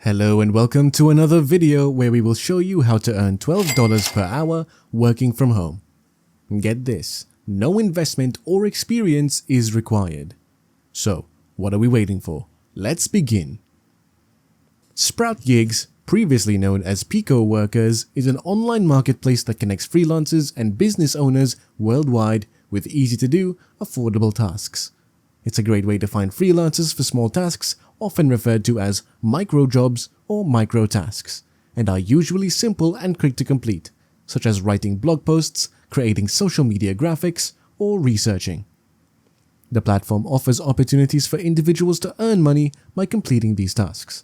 Hello and welcome to another video where we will show you how to earn $12 per hour working from home. Get this, no investment or experience is required. So, what are we waiting for? Let's begin. Sprout Gigs, previously known as Pico Workers, is an online marketplace that connects freelancers and business owners worldwide with easy-to-do, affordable tasks. It's a great way to find freelancers for small tasks, often referred to as micro jobs or micro tasks, and are usually simple and quick to complete, such as writing blog posts, creating social media graphics, or researching. The platform offers opportunities for individuals to earn money by completing these tasks.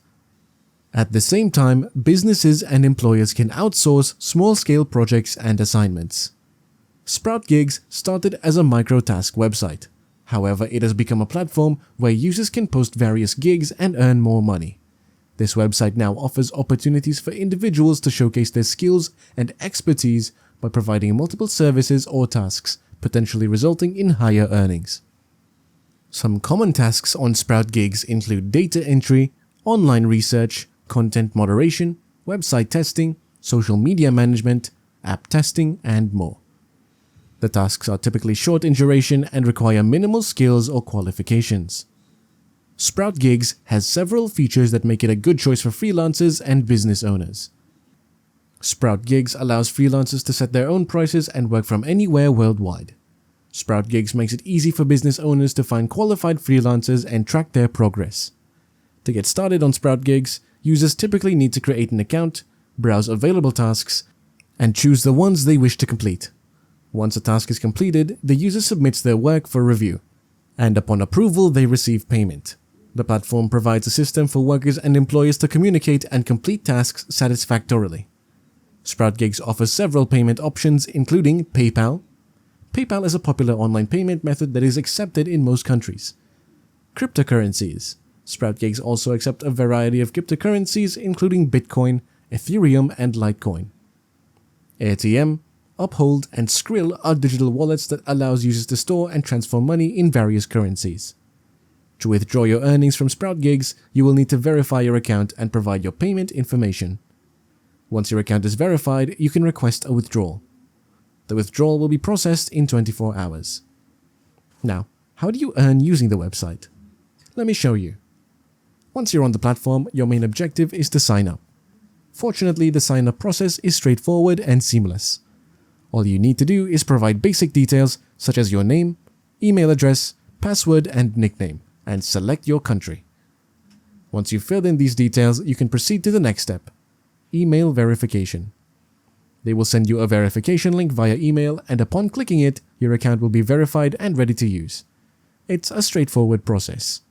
At the same time, businesses and employers can outsource small-scale projects and assignments. Sprout Gigs started as a micro-task website. However, it has become a platform where users can post various gigs and earn more money. This website now offers opportunities for individuals to showcase their skills and expertise by providing multiple services or tasks, potentially resulting in higher earnings. Some common tasks on Sprout Gigs include data entry, online research, content moderation, website testing, social media management, app testing, and more. The tasks are typically short in duration and require minimal skills or qualifications. Sprout Gigs has several features that make it a good choice for freelancers and business owners. Sprout Gigs allows freelancers to set their own prices and work from anywhere worldwide. Sprout Gigs makes it easy for business owners to find qualified freelancers and track their progress. To get started on Sprout Gigs, users typically need to create an account, browse available tasks, and choose the ones they wish to complete. Once a task is completed, the user submits their work for review, and upon approval they receive payment. The platform provides a system for workers and employers to communicate and complete tasks satisfactorily. Sprout Gigs offers several payment options including PayPal. PayPal is a popular online payment method that is accepted in most countries. Cryptocurrencies. Sprout Gigs also accept a variety of cryptocurrencies including Bitcoin, Ethereum, and Litecoin. AirTM, Uphold, and Skrill are digital wallets that allows users to store and transfer money in various currencies. To withdraw your earnings from Sprout Gigs, you will need to verify your account and provide your payment information. Once your account is verified, you can request a withdrawal. The withdrawal will be processed in 24 hours. Now, how do you earn using the website? Let me show you. Once you're on the platform, your main objective is to sign up. Fortunately, the sign-up process is straightforward and seamless. All you need to do is provide basic details such as your name, email address, password, and nickname, and select your country. Once you've filled in these details, you can proceed to the next step, email verification. They will send you a verification link via email, and upon clicking it, your account will be verified and ready to use. It's a straightforward process.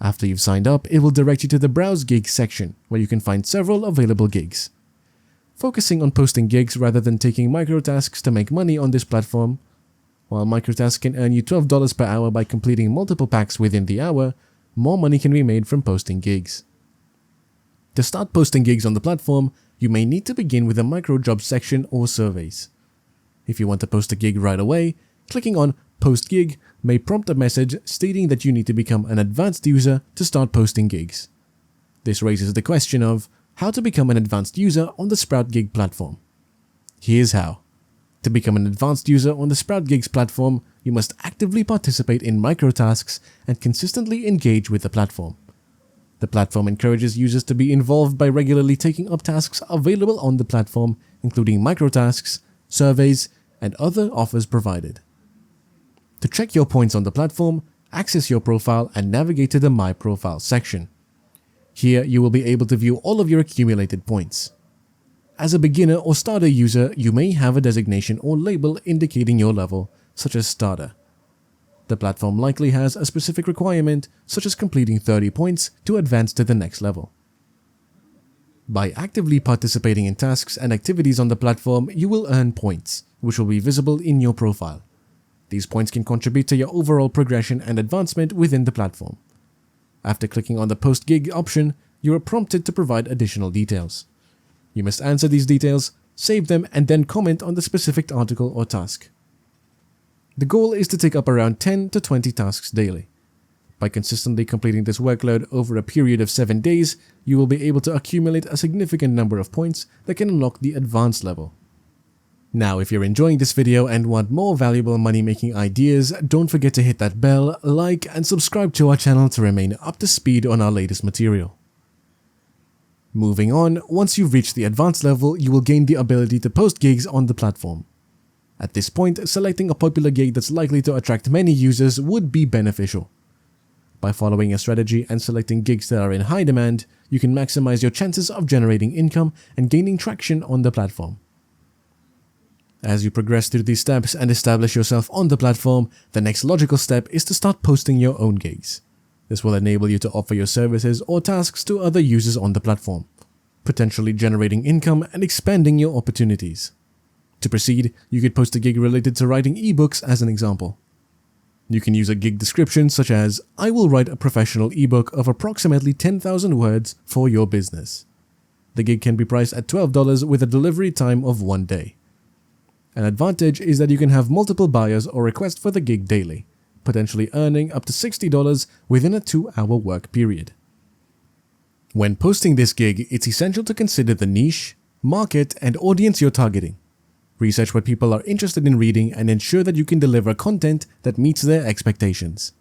After you've signed up, it will direct you to the Browse Gigs section, where you can find several available gigs. Focusing on posting gigs rather than taking microtasks to make money on this platform. While microtasks can earn you $12 per hour by completing multiple packs within the hour, more money can be made from posting gigs. To start posting gigs on the platform, you may need to begin with a micro job section or surveys. If you want to post a gig right away, clicking on Post Gig may prompt a message stating that you need to become an advanced user to start posting gigs. This raises the question of how to become an advanced user on the Sprout Gig platform. Here's how. To become an advanced user on the Sprout Gigs platform, you must actively participate in microtasks and consistently engage with the platform. The platform encourages users to be involved by regularly taking up tasks available on the platform, including microtasks, surveys, and other offers provided. To check your points on the platform, access your profile and navigate to the My Profile section. Here, you will be able to view all of your accumulated points. As a beginner or starter user, you may have a designation or label indicating your level, such as starter. The platform likely has a specific requirement, such as completing 30 points to advance to the next level. By actively participating in tasks and activities on the platform, you will earn points, which will be visible in your profile. These points can contribute to your overall progression and advancement within the platform. After clicking on the Post Gig option, you are prompted to provide additional details. You must answer these details, save them, and then comment on the specific article or task. The goal is to take up around 10 to 20 tasks daily. By consistently completing this workload over a period of 7 days, you will be able to accumulate a significant number of points that can unlock the advanced level. Now, if you're enjoying this video and want more valuable money-making ideas, don't forget to hit that bell, like, and subscribe to our channel to remain up to speed on our latest material. Moving on, once you've reached the advanced level, you will gain the ability to post gigs on the platform. At this point, selecting a popular gig that's likely to attract many users would be beneficial. By following a strategy and selecting gigs that are in high demand, you can maximize your chances of generating income and gaining traction on the platform. As you progress through these steps and establish yourself on the platform, the next logical step is to start posting your own gigs. This will enable you to offer your services or tasks to other users on the platform, potentially generating income and expanding your opportunities. To proceed, you could post a gig related to writing ebooks as an example. You can use a gig description such as, "I will write a professional ebook of approximately 10,000 words for your business." The gig can be priced at $12 with a delivery time of 1 day. An advantage is that you can have multiple buyers or requests for the gig daily, potentially earning up to $60 within a 2-hour work period. When posting this gig, it's essential to consider the niche, market, and audience you're targeting. Research what people are interested in reading and ensure that you can deliver content that meets their expectations.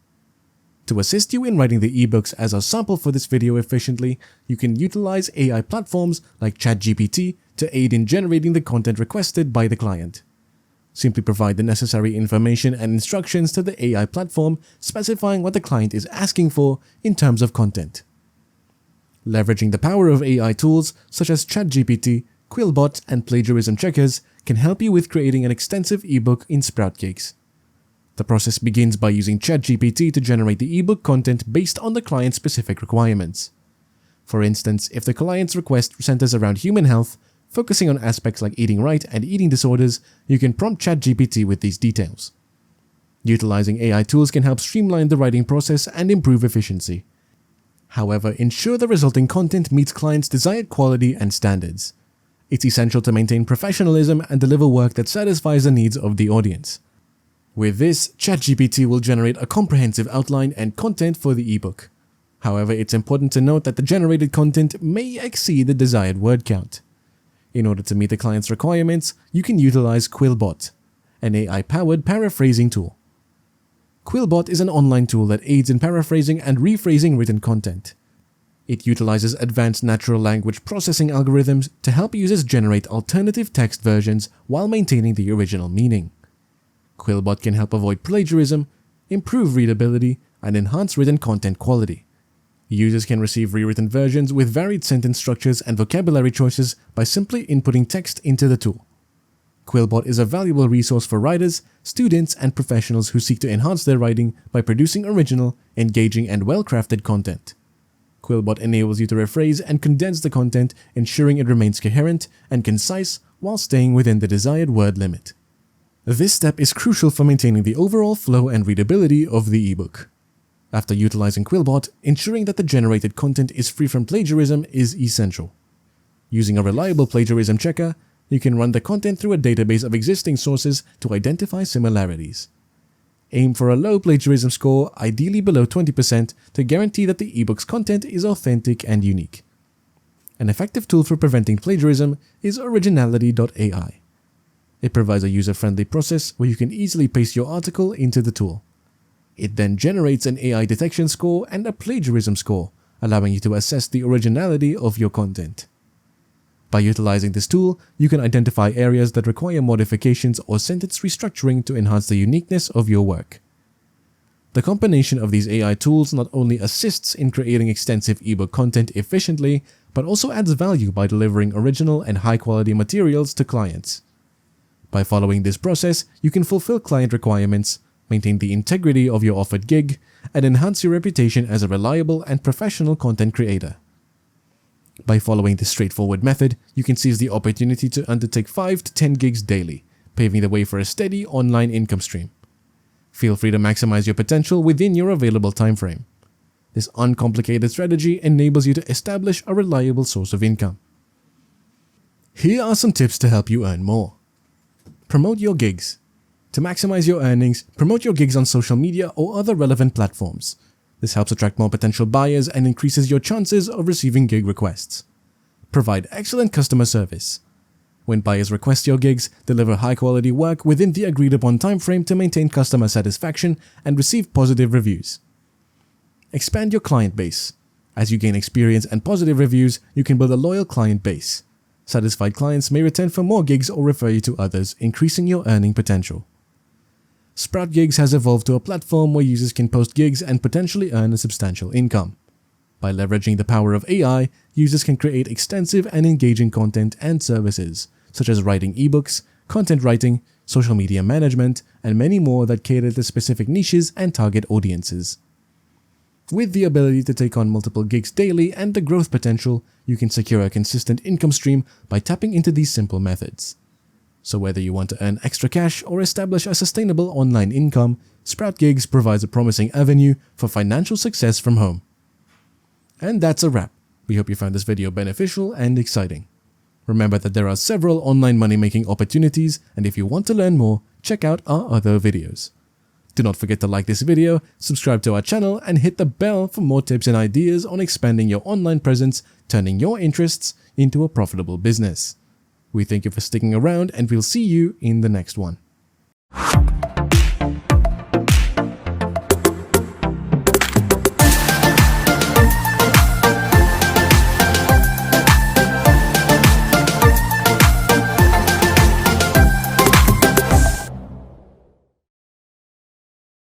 To assist you in writing the ebooks as a sample for this video efficiently, you can utilize AI platforms like ChatGPT to aid in generating the content requested by the client. Simply provide the necessary information and instructions to the AI platform, specifying what the client is asking for in terms of content. Leveraging the power of AI tools such as ChatGPT, Quillbot, and plagiarism checkers can help you with creating an extensive ebook in Sprout Gigs. The process begins by using ChatGPT to generate the ebook content based on the client's specific requirements. For instance, if the client's request centers around human health, focusing on aspects like eating right and eating disorders, you can prompt ChatGPT with these details. Utilizing AI tools can help streamline the writing process and improve efficiency. However, ensure the resulting content meets clients' desired quality and standards. It's essential to maintain professionalism and deliver work that satisfies the needs of the audience. With this, ChatGPT will generate a comprehensive outline and content for the ebook. However, it's important to note that the generated content may exceed the desired word count. In order to meet the client's requirements, you can utilize Quillbot, an AI-powered paraphrasing tool. Quillbot is an online tool that aids in paraphrasing and rephrasing written content. It utilizes advanced natural language processing algorithms to help users generate alternative text versions while maintaining the original meaning. Quillbot can help avoid plagiarism, improve readability, and enhance written content quality. Users can receive rewritten versions with varied sentence structures and vocabulary choices by simply inputting text into the tool. Quillbot is a valuable resource for writers, students, and professionals who seek to enhance their writing by producing original, engaging, and well-crafted content. Quillbot enables you to rephrase and condense the content, ensuring it remains coherent and concise while staying within the desired word limit. This step is crucial for maintaining the overall flow and readability of the ebook. After utilizing Quillbot, ensuring that the generated content is free from plagiarism is essential. Using a reliable plagiarism checker, you can run the content through a database of existing sources to identify similarities. Aim for a low plagiarism score, ideally below 20%, to guarantee that the ebook's content is authentic and unique. An effective tool for preventing plagiarism is Originality.ai. It provides a user-friendly process where you can easily paste your article into the tool. It then generates an AI detection score and a plagiarism score, allowing you to assess the originality of your content. By utilizing this tool, you can identify areas that require modifications or sentence restructuring to enhance the uniqueness of your work. The combination of these AI tools not only assists in creating extensive ebook content efficiently, but also adds value by delivering original and high-quality materials to clients. By following this process, you can fulfill client requirements, maintain the integrity of your offered gig, and enhance your reputation as a reliable and professional content creator. By following this straightforward method, you can seize the opportunity to undertake 5 to 10 gigs daily, paving the way for a steady online income stream. Feel free to maximize your potential within your available time frame. This uncomplicated strategy enables you to establish a reliable source of income. Here are some tips to help you earn more. Promote your gigs. To maximize your earnings, promote your gigs on social media or other relevant platforms. This helps attract more potential buyers and increases your chances of receiving gig requests. Provide excellent customer service. When buyers request your gigs, deliver high-quality work within the agreed-upon timeframe to maintain customer satisfaction and receive positive reviews. Expand your client base. As you gain experience and positive reviews, you can build a loyal client base. Satisfied clients may return for more gigs or refer you to others, increasing your earning potential. Sprout Gigs has evolved to a platform where users can post gigs and potentially earn a substantial income. By leveraging the power of AI, users can create extensive and engaging content and services, such as writing ebooks, content writing, social media management, and many more that cater to specific niches and target audiences. With the ability to take on multiple gigs daily and the growth potential, you can secure a consistent income stream by tapping into these simple methods. So whether you want to earn extra cash or establish a sustainable online income, Sprout Gigs provides a promising avenue for financial success from home. And that's a wrap. We hope you found this video beneficial and exciting. Remember that there are several online money-making opportunities, and if you want to learn more, check out our other videos. Do not forget to like this video, subscribe to our channel, and hit the bell for more tips and ideas on expanding your online presence, turning your interests into a profitable business. We thank you for sticking around, and we'll see you in the next one.